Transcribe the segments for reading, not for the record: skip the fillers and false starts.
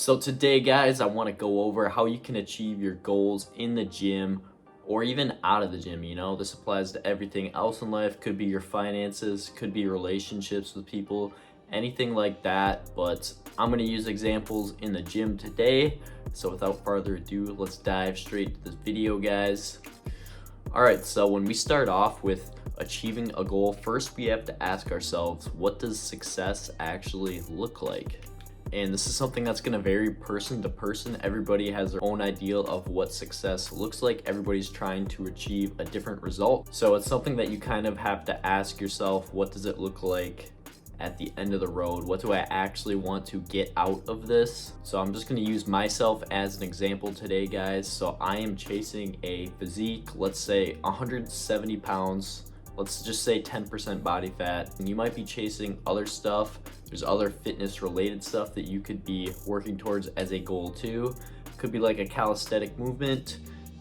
So today, guys, I want to go over how you can achieve your goals in the gym or even out of the gym. This applies to everything else in life. Could be your finances, could be relationships with people, anything like that. But I'm going to use examples in the gym today. So without further ado, let's dive straight to this video, guys. All right, so when we start off with achieving a goal, first we have to ask ourselves, what does success actually look like? And this is something that's going to vary person to person. Everybody has their own ideal of what success looks like. Everybody's trying to achieve a different result. So it's something that you kind of have to ask yourself, what does it look like at the end of the road? What do I actually want to get out of this? So I'm just going to use myself as an example today, guys. So I am chasing a physique, let's say 170 pounds. Let's just say 10% body fat. And you might be chasing other stuff. There's other fitness related stuff that you could be working towards as a goal too. Could be like a calisthenic movement.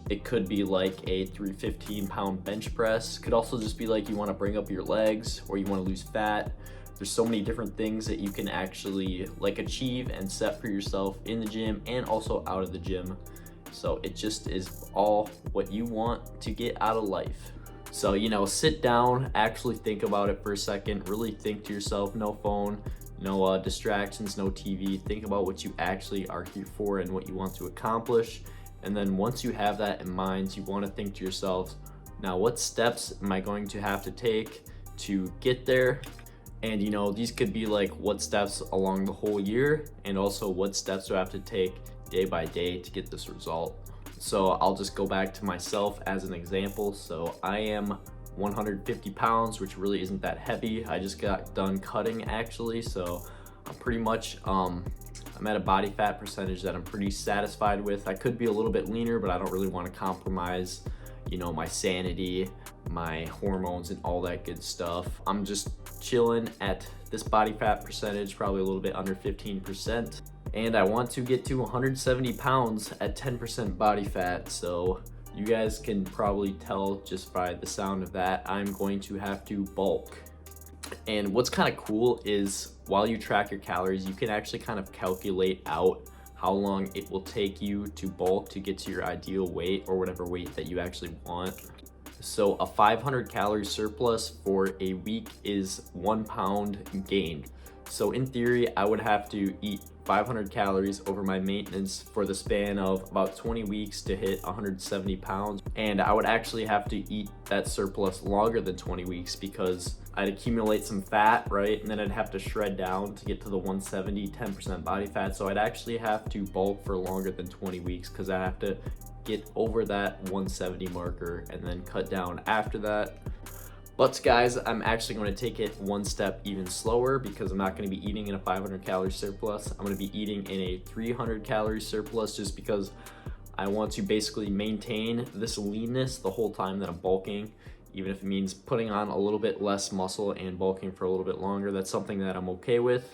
It could be like a 315 pound bench press. Could also just be like you want to bring up your legs or you want to lose fat. There's so many different things that you can actually achieve and set for yourself in the gym and also out of the gym. So it just is all what you want to get out of life. So, sit down, actually think about it for a second, really think to yourself, no phone, no distractions, no TV. Think about what you actually are here for and what you want to accomplish. And then once you have that in mind, you want to think to yourself, now what steps am I going to have to take to get there? And these could be like what steps along the whole year and also what steps do I have to take day by day to get this result. So I'll just go back to myself as an example. So I am 150 pounds, which really isn't that heavy. I just got done cutting actually. So I'm pretty much, I'm at a body fat percentage that I'm pretty satisfied with. I could be a little bit leaner, but I don't really want to compromise, my sanity, my hormones and all that good stuff. I'm just chilling at this body fat percentage, probably a little bit under 15%. And I want to get to 170 pounds at 10% body fat. So you guys can probably tell just by the sound of that, I'm going to have to bulk. And what's kind of cool is while you track your calories, you can actually kind of calculate out how long it will take you to bulk to get to your ideal weight or whatever weight that you actually want. So a 500 calorie surplus for a week is 1 pound gained. So in theory, I would have to eat 500 calories over my maintenance for the span of about 20 weeks to hit 170 pounds. And I would actually have to eat that surplus longer than 20 weeks because I'd accumulate some fat, right? And then I'd have to shred down to get to the 170, 10% body fat. So I'd actually have to bulk for longer than 20 weeks because I have to get over that 170 marker and then cut down after that. But guys, I'm actually going to take it one step even slower because I'm not going to be eating in a 500 calorie surplus. I'm going to be eating in a 300 calorie surplus just because I want to basically maintain this leanness the whole time that I'm bulking, even if it means putting on a little bit less muscle and bulking for a little bit longer. That's something that I'm okay with.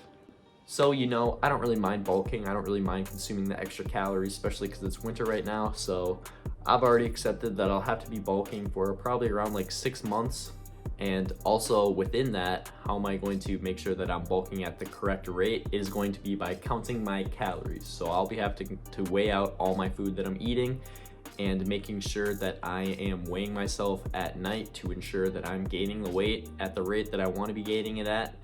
So, I don't really mind bulking. I don't really mind consuming the extra calories, especially because it's winter right now. So I've already accepted that I'll have to be bulking for probably around 6 months. And also within that, how am I going to make sure that I'm bulking at the correct rate is going to be by counting my calories. So I'll be having to weigh out all my food that I'm eating and making sure that I am weighing myself at night to ensure that I'm gaining the weight at the rate that I want to be gaining it at.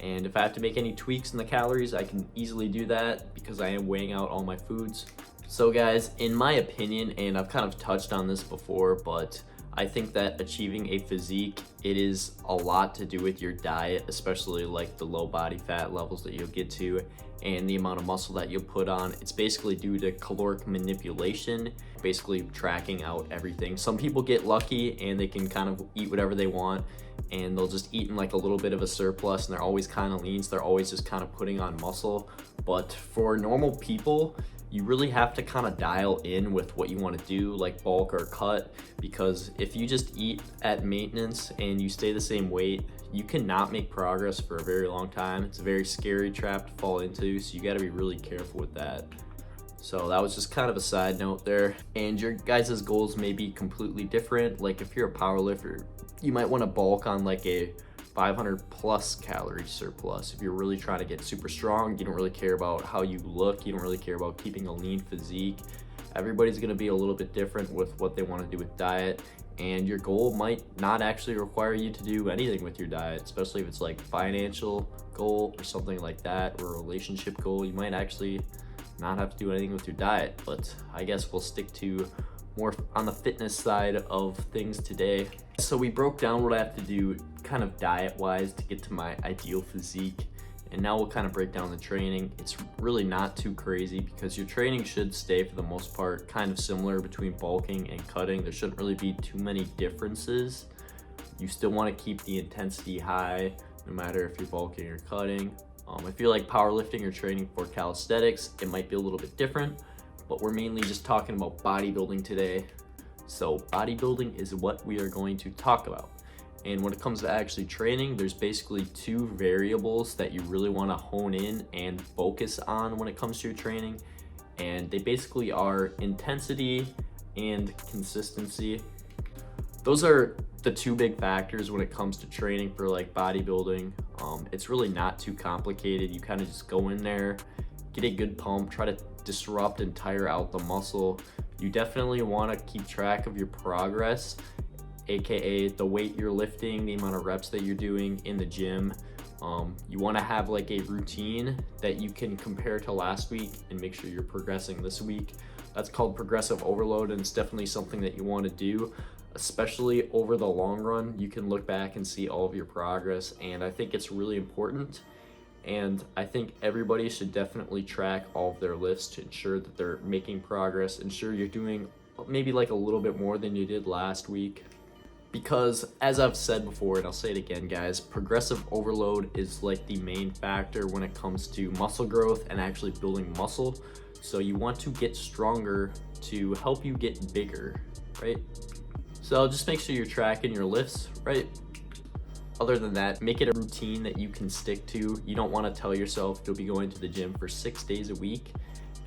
And if I have to make any tweaks in the calories, I can easily do that because I am weighing out all my foods. So guys, in my opinion, and I've kind of touched on this before, but I think that achieving a physique, it is a lot to do with your diet, especially the low body fat levels that you'll get to and the amount of muscle that you'll put on. It's basically due to caloric manipulation, basically tracking out everything. Some people get lucky and they can kind of eat whatever they want and they'll just eat in a little bit of a surplus and they're always kind of lean, so they're always just kind of putting on muscle. But for normal people, you really have to kind of dial in with what you want to do, like bulk or cut, because if you just eat at maintenance and you stay the same weight, you cannot make progress for a very long time. It's a very scary trap to fall into, so you got to be really careful with that. So that was just kind of a side note there. And your guys' goals may be completely different. Like if you're a power lifter, you might want to bulk on a 500 plus calorie surplus. If you're really trying to get super strong, you don't really care about how you look, you don't really care about keeping a lean physique. Everybody's gonna be a little bit different with what they wanna do with diet, and your goal might not actually require you to do anything with your diet, especially if it's like financial goal or something like that, or a relationship goal. You might actually not have to do anything with your diet, but I guess we'll stick to more on the fitness side of things today. So we broke down what I have to do kind of diet wise to get to my ideal physique, and now we'll kind of break down the training. It's really not too crazy because your training should stay for the most part kind of similar between bulking and cutting. There shouldn't really be too many differences. You still want to keep the intensity high no matter if you're bulking or cutting. If you're like powerlifting or training for calisthenics, it might be a little bit different, but we're mainly just talking about bodybuilding today. So bodybuilding is what we are going to talk about. And when it comes to actually training, there's basically two variables that you really want to hone in and focus on when it comes to your training. And they basically are intensity and consistency. Those are the two big factors when it comes to training for like bodybuilding. It's really not too complicated. You kind of just go in there, get a good pump, try to disrupt and tire out the muscle. You definitely want to keep track of your progress, aka the weight you're lifting, the amount of reps that you're doing in the gym. You want to have like a routine that you can compare to last week and make sure you're progressing this week. That's called progressive overload, and it's definitely something that you want to do, especially over the long run. You can look back and see all of your progress, and I think it's really important. And I think everybody should definitely track all of their lifts to ensure that they're making progress, ensure you're doing maybe like a little bit more than you did last week. Because as I've said before, and I'll say it again, guys, progressive overload is like the main factor when it comes to muscle growth and actually building muscle. So you want to get stronger to help you get bigger, right? So just make sure you're tracking your lifts, right? Other than that, make it a routine that you can stick to. You don't want to tell yourself you'll be going to the gym for 6 days a week,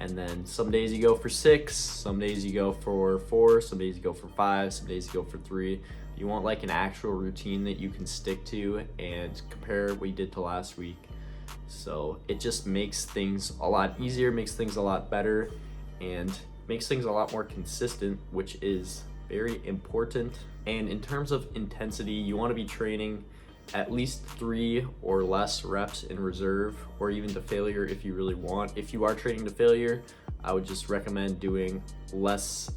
and then some days you go for 6, some days you go for 4, some days you go for 5, some days you go for 3. You want like an actual routine that you can stick to and compare what you did to last week. So it just makes things a lot easier, makes things a lot better, and makes things a lot more consistent, which is very important. And in terms of intensity, you want to be training at least 3 or less reps in reserve, or even to failure if you really want. If you are training to failure, I would just recommend doing less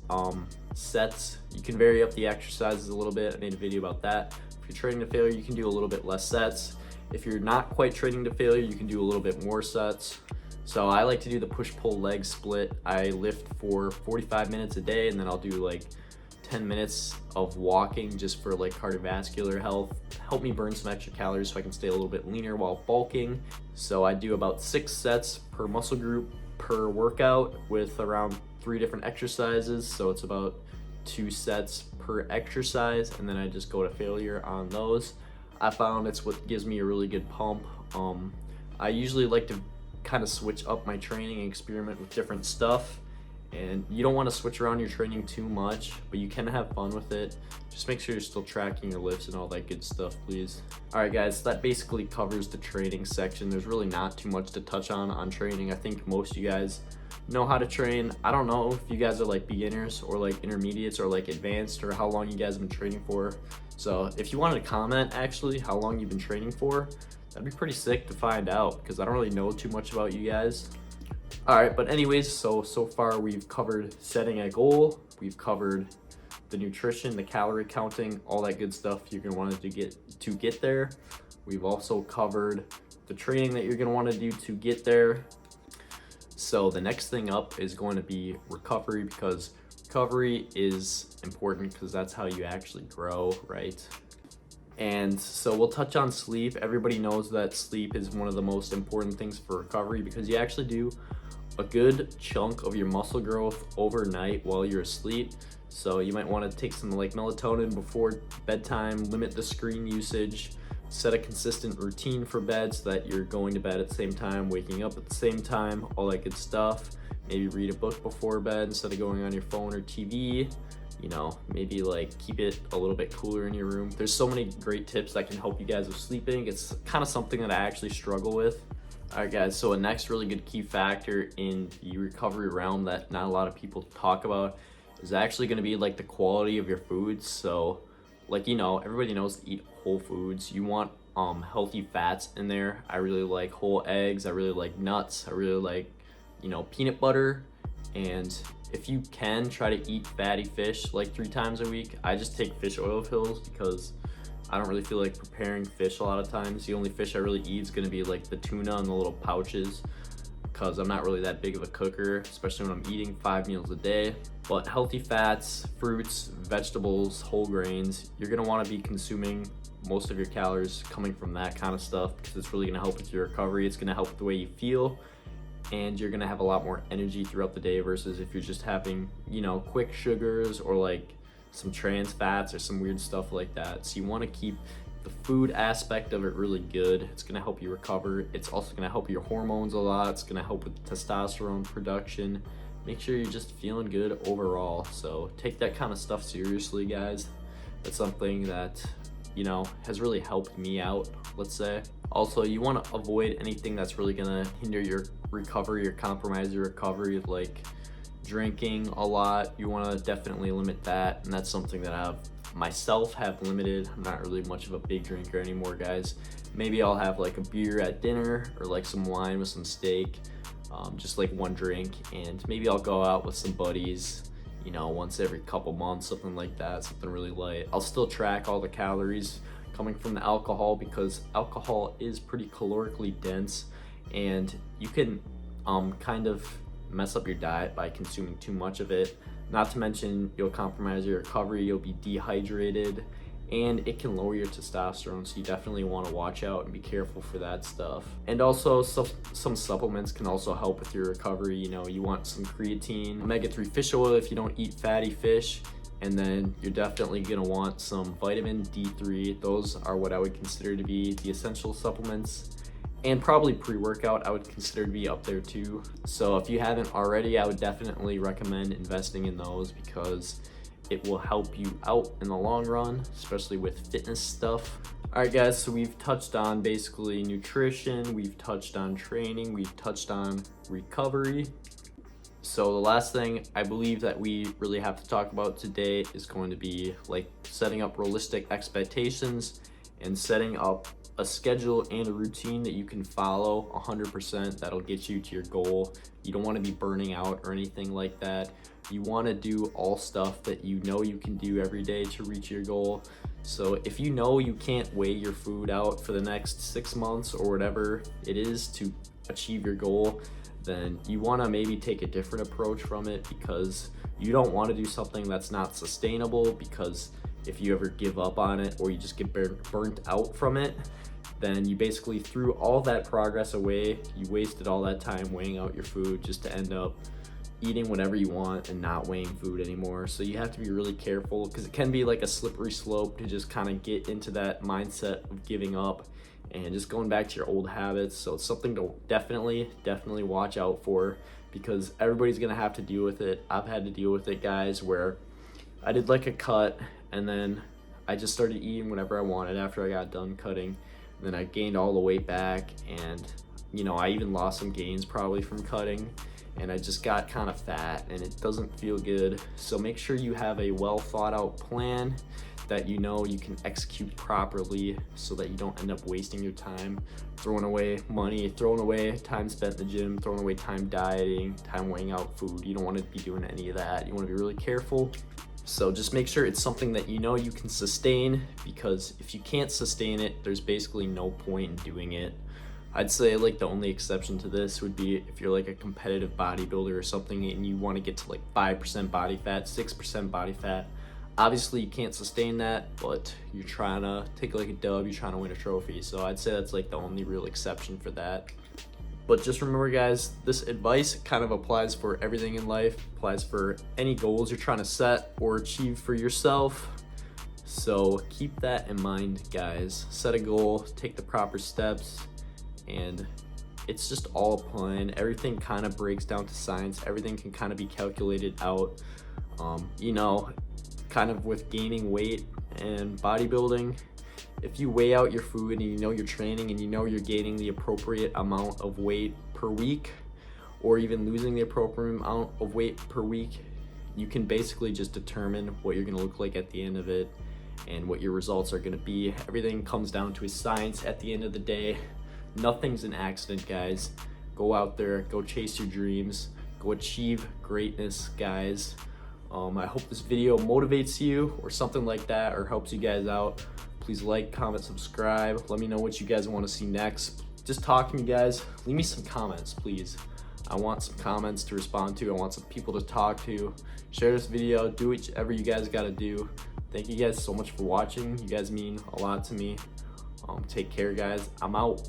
sets. You can vary up the exercises a little bit. I made a video about that. If you're training to failure, you can do a little bit less sets. If you're not quite training to failure, you can do a little bit more sets. So I like to do the push-pull leg split. I lift for 45 minutes a day, and then I'll do like 10 minutes of walking just for like cardiovascular health, help me burn some extra calories so I can stay a little bit leaner while bulking. So I do about 6 sets per muscle group per workout with around 3 different exercises. So it's about 2 sets per exercise, and then I just go to failure on those. I found it's what gives me a really good pump. I usually like to kind of switch up my training and experiment with different stuff. And you don't want to switch around your training too much, but you can have fun with it. Just make sure you're still tracking your lifts and all that good stuff, please. All right, guys, that basically covers the training section. There's really not too much to touch on training. I think most of you guys know how to train. I don't know if you guys are like beginners or like intermediates or like advanced, or how long you guys have been training for. So if you wanted to comment actually how long you've been training for, that'd be pretty sick to find out, because I don't really know too much about you guys. All right, but anyways, so far we've covered setting a goal, we've covered the nutrition, the calorie counting, all that good stuff you're gonna want to get there. We've also covered the training that you're gonna want to do to get there. So the next thing up is going to be recovery, because recovery is important because that's how you actually grow, right? And so we'll touch on sleep. Everybody knows that sleep is one of the most important things for recovery, because you actually do a good chunk of your muscle growth overnight while you're asleep. So you might want to take some like melatonin before bedtime, limit the screen usage, set a consistent routine for bed so that you're going to bed at the same time, waking up at the same time, all that good stuff. Maybe read a book before bed instead of going on your phone or TV. you know, maybe like keep it a little bit cooler in your room. There's so many great tips that can help you guys with sleeping. It's kind of something that I actually struggle with. All right, guys, so a next really good key factor in the recovery realm that not a lot of people talk about is actually going to be like the quality of your foods. So like, you know, everybody knows to eat whole foods. You want healthy fats in there. I really like whole eggs. I really like nuts. I really like, you know, peanut butter. And if you can, try to eat fatty fish like 3 times a week. I just take fish oil pills because I don't really feel like preparing fish a lot of times. The only fish I really eat is gonna be like the tuna in the little pouches because I'm not really that big of a cooker, especially when I'm eating 5 meals a day. But healthy fats, fruits, vegetables, whole grains, you're gonna wanna be consuming most of your calories coming from that kind of stuff because it's really gonna help with your recovery. It's gonna help with the way you feel, and you're gonna have a lot more energy throughout the day versus if you're just having, you know, quick sugars or like some trans fats or some weird stuff like that. So you want to keep the food aspect of it really good. It's going to help you recover. It's also going to help your hormones a lot. It's going to help with testosterone production. Make sure you're just feeling good overall. So take that kind of stuff seriously, guys. That's something that, you know, has really helped me out, let's say. Also, you want to avoid anything that's really going to hinder your recovery or compromise your recovery, like drinking a lot. You want to definitely limit that, and that's something that I've myself have limited. I'm not really much of a big drinker anymore, guys. Maybe I'll have like a beer at dinner or like some wine with some steak, just like one drink, and maybe I'll go out with some buddies, you know, once every couple months, something like that, something really light. I'll still track all the calories coming from the alcohol because alcohol is pretty calorically dense, and you can kind of mess up your diet by consuming too much of it. Not to mention you'll compromise your recovery, you'll be dehydrated, and it can lower your testosterone, so you definitely want to watch out and be careful for that stuff. And also some supplements can also help with your recovery. You know, you want some creatine, omega-3 fish oil if you don't eat fatty fish, and then you're definitely gonna want some vitamin D3. Those are what I would consider to be the essential supplements. And probably pre-workout I would consider to be up there too. So if you haven't already, I would definitely recommend investing in those because it will help you out in the long run, especially with fitness stuff. All right, guys, so we've touched on basically nutrition, we've touched on training, we've touched on recovery. So the last thing I believe that we really have to talk about today is going to be like setting up realistic expectations and setting up a schedule and a routine that you can follow 100% that'll get you to your goal. You don't want to be burning out or anything like that. You want to do all stuff that you know you can do every day to reach your goal. So if you know you can't weigh your food out for the next 6 months or whatever it is to achieve your goal, then you want to maybe take a different approach from it because you don't want to do something that's not sustainable, because if you ever give up on it or you just get burnt out from it, then you basically threw all that progress away. You wasted all that time weighing out your food just to end up eating whatever you want and not weighing food anymore. So you have to be really careful because it can be like a slippery slope to just kind of get into that mindset of giving up and just going back to your old habits. So it's something to definitely watch out for because everybody's gonna have to deal with it. I've had to deal with it, guys, where I did like a cut and then I just started eating whatever I wanted after I got done cutting. Then I gained all the weight back, and you know, I even lost some gains probably from cutting, and I just got kind of fat and it doesn't feel good. So make sure you have a well thought out plan that you know you can execute properly so that you don't end up wasting your time, throwing away money, throwing away time spent in the gym, throwing away time dieting, time weighing out food. You don't want to be doing any of that. You want to be really careful. So just make sure it's something that you know you can sustain, because if you can't sustain it, there's basically no point in doing it. I'd say like the only exception to this would be if you're like a competitive bodybuilder or something and you want to get to like 5% body fat, 6% body fat. Obviously you can't sustain that, but you're trying to take like a dub, you're trying to win a trophy. So I'd say that's like the only real exception for that. But just remember, guys, this advice kind of applies for everything in life, applies for any goals you're trying to set or achieve for yourself. So keep that in mind, guys. Set a goal, take the proper steps, and it's just all a plan. Everything kind of breaks down to science. Everything can kind of be calculated out. You know, kind of with gaining weight and bodybuilding, if you weigh out your food and you know you're training and you know you're gaining the appropriate amount of weight per week, or even losing the appropriate amount of weight per week, you can basically just determine what you're gonna look like at the end of it and what your results are gonna be. Everything comes down to a science at the end of the day. Nothing's an accident, guys. Go out there, go chase your dreams, go achieve greatness, guys. I hope this video motivates you or something like that, or helps you guys out. Please like, comment, subscribe. Let me know what you guys want to see next. Just talk to me, guys. Leave me some comments, please. I want some comments to respond to. I want some people to talk to. Share this video. Do whatever you guys got to do. Thank you guys so much for watching. You guys mean a lot to me. Take care, guys. I'm out.